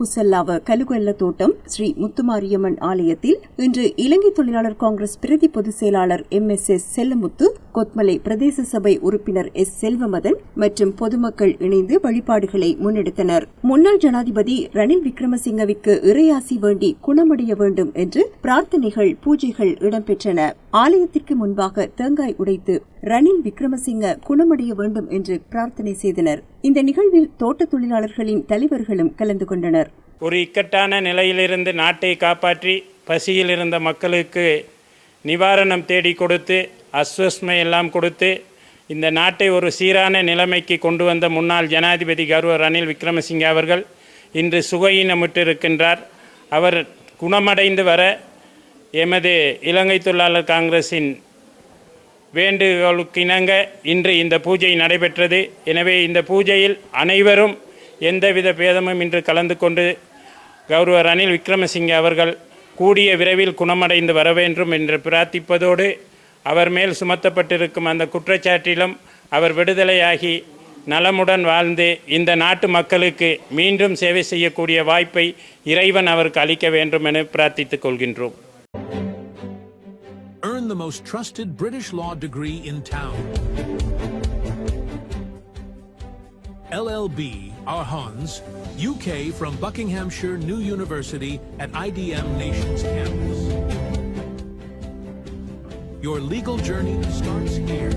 புசல்லாவ கலுகொல்ல தோட்டம் ஸ்ரீ முத்துமாரியம்மன் ஆலயத்தில் இன்று இலங்கை தொழிலாளர் காங்கிரஸ் பிரதி பொதுச் செயலாளர் MSS செல்லமுத்து, கொத்மலை பிரதேச சபை உறுப்பினர் S செல்வமதன் மற்றும் பொதுமக்கள் இணைந்து வழிபாடுகளை முன்னெடுத்தனர். முன்னாள் ஜனாதிபதி ரணில் விக்ரமசிங்கவிற்கு இறையாசி வேண்டி குணமடைய வேண்டும் என்று பிரார்த்தனைகள், பூஜைகள் இடம்பெற்றன. ஆலயத்திற்கு முன்பாக தேங்காய் உடைத்து ரணில் விக்ரமசிங்க குணமடைய வேண்டும் என்று பிரார்த்தனை செய்தனர். இந்த நிகழ்வில் தோட்ட தொழிலாளர்களின் தலைவர்களும் கலந்து கொண்டனர். ஒரு இக்கட்டான நிலையிலிருந்து நாட்டை காப்பாற்றி பசியில் இருந்த மக்களுக்கு நிவாரணம் தேடி கொடுத்து, அஸ்வஸ்மை எல்லாம் கொடுத்து, இந்த நாட்டை ஒரு சீரான நிலைமைக்கு கொண்டு வந்த முன்னாள் ஜனாதிபதி கௌரவ ரணில் விக்ரமசிங்கே அவர்கள் இன்று சுகையினமிட்டிருக்கின்றார். அவர் குணமடைந்து வர எமது இலங்கை தொழிலாளர் காங்கிரசின் வேண்டுகோளுக்கிணங்க இன்று இந்த பூஜை நடைபெற்றது. எனவே இந்த பூஜையில் அனைவரும் எந்தவித பேதமும் இன்று கலந்து கொண்டு கௌரவ ரணில் விக்ரமசிங்கே அவர்கள் கூடிய விரைவில் குணமடைந்து வர வேண்டும் என்று பிரார்த்திப்பதோடு, அவர் மேல் சுமத்தப்பட்டிருக்கும் அந்த குற்றச்சாட்டிலும் அவர் விடுதலையாகி நலமுடன் வாழ்ந்து இந்த நாட்டு மக்களுக்கு மீண்டும் சேவை செய்யக்கூடிய வாய்ப்பை இறைவன் அவருக்கு அளிக்க வேண்டும் என பிரார்த்தித்துக் கொள்கின்றோம். Earn the most trusted British law degree in town. LLB, Arhans, UK from Buckinghamshire New University at IDM Nations campus. Your legal journey starts here.